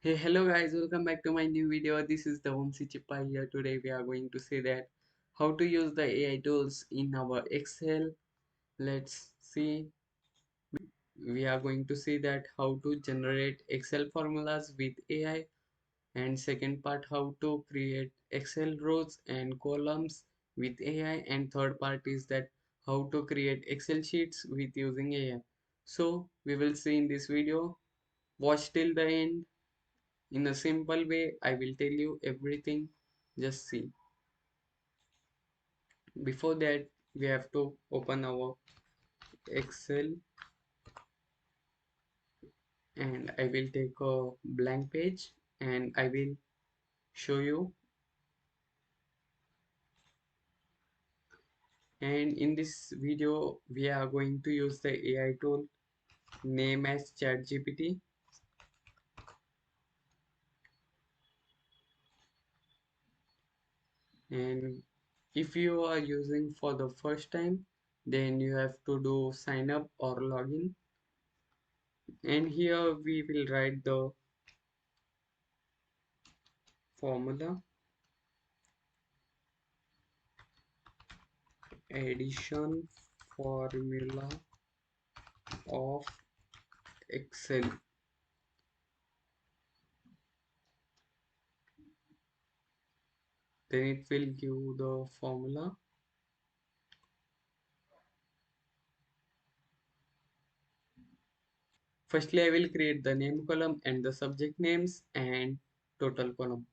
Hey, hello guys, welcome back to my new video. This is the Vamsi Chippa here. Today we are going to see that how to use the AI tools in our Excel. Let's see. We are going to see that how to generate Excel formulas with AI, and second part how to create Excel rows and columns with AI, and third part is that how to create Excel sheets with using AI. So we will see in this video. Watch till the end. In a simple way, I will tell you everything. Just see. Before that, we have to open our Excel, and I will take a blank page and I will show you. And in this video, we are going to use the AI tool name as ChatGPT. And if you are using for the first time, then you have to do sign up or login. And here we will write the formula addition formula of Excel. Then it will give the formula. Firstly, I will create the name column and the subject names and total column.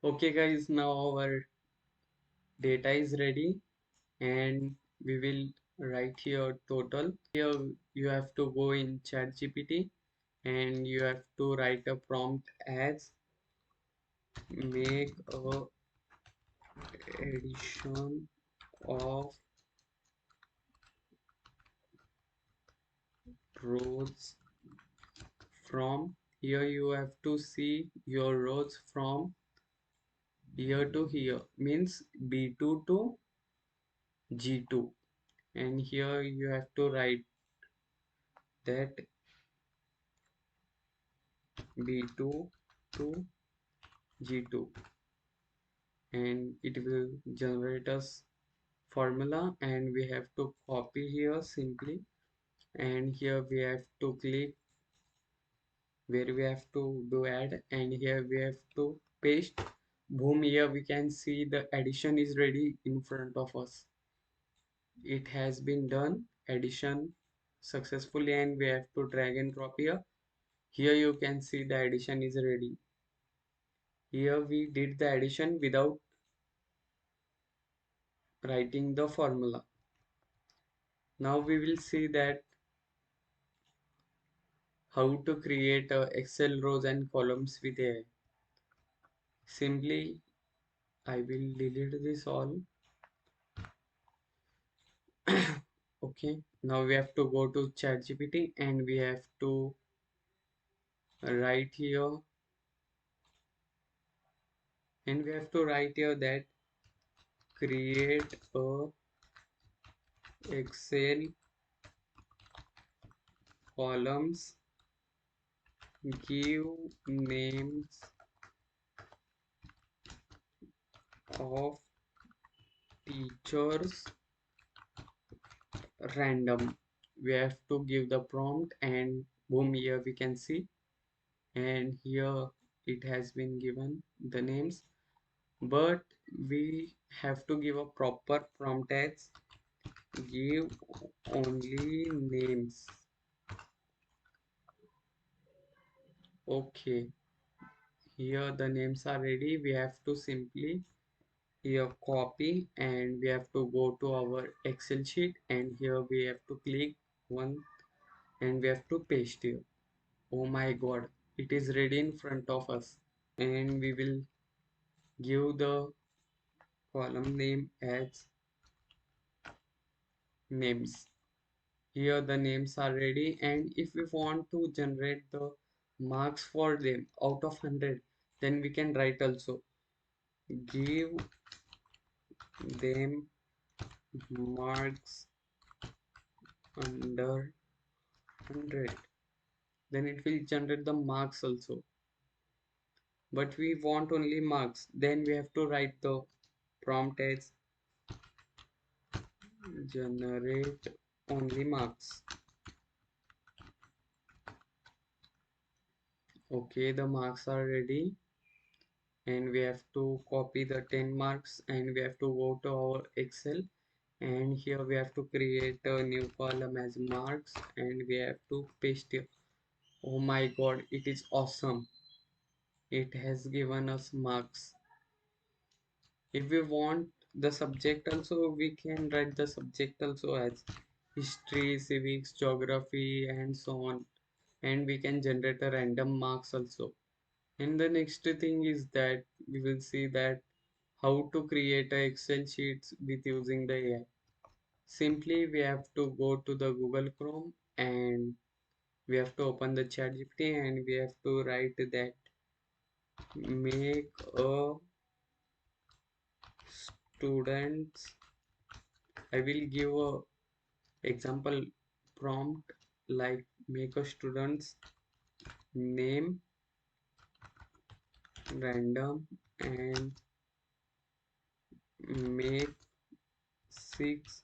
Okay guys, now our data is ready and we will write here total. Here you have to go in ChatGPT and you have to write a prompt as make a addition of rows from. Here you have to see your rows from here to here, means B2 to G2, and here you have to write that B2 to G2, and it will generate us formula, and we have to copy here simply, and here we have to click where we have to do add, and here we have to paste. Boom, here we can see the addition is ready in front of us. It has been done, addition successfully, and we have to drag and drop here. Here you can see the addition is ready. Here we did the addition without writing the formula. Now we will see that how to create Excel rows and columns with AI. Simply I will delete this all. Okay, now we have to go to ChatGPT and we have to write here, and we have to write here that create a Excel columns, give names of teachers random. We have to give the prompt, and boom, here we can see, and here it has been given the names, but we have to give a proper prompt as give only names. Okay, here the names are ready. We have to simply here copy, and we have to go to our Excel sheet, and here we have to click one and we have to paste here. Oh my god, it is ready in front of us, and we will give the column name as names. Here the names are ready, and if we want to generate the marks for them out of 100, then we can write also give them marks under 100. then it will generate the marks also. But we want only marks, then we have to write the prompt as generate only marks. Okay, the marks are ready, and we have to copy the 10 marks, and we have to go to our Excel, and here we have to create a new column as marks, and we have to paste here. Oh my god, it is awesome. It has given us marks. If we want the subject also, we can write the subject also as history, civics, geography, and so on, and we can generate a random marks also. And the next thing is that we will see that how to create a Excel sheets with using the AI. Simply we have to go to the Google Chrome, and we have to open the ChatGPT, and we have to write that make a students. I will give a example prompt like make a student's name random and make six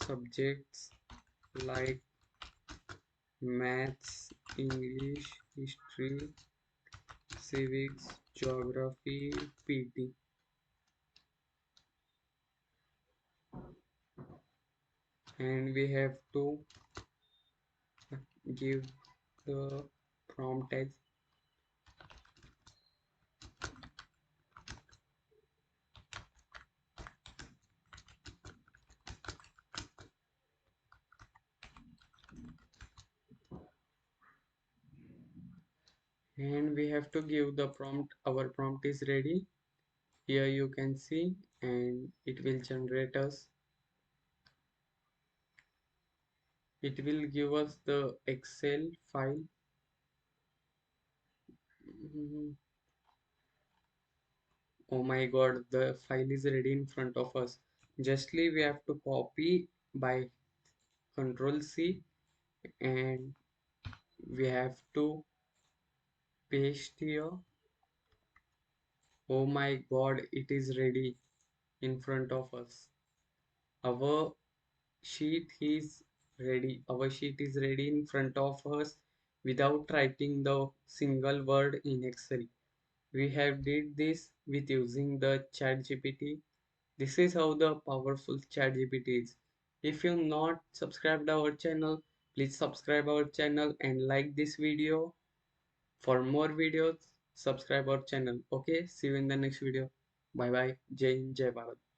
subjects like maths, English, history, civics, geography, PT. And we have to give the prompt as and we have to give the prompt. Our prompt is ready. Here you can see, and it will generate us. It will give us the Excel file. Mm, oh my god, the file is ready in front of us. Justly we have to copy by Control C, and we have to paste here. Oh my god, it is ready in front of us. Our sheet is ready. Our sheet is ready in front of us without writing the single word in Excel. We have did this with using the ChatGPT. This is how the powerful ChatGPT is. If you not subscribed our channel, please subscribe our channel and like this video. For more videos, subscribe our channel. Okay, see you in the next video. Bye bye. Jai Hind, Jai Bharat.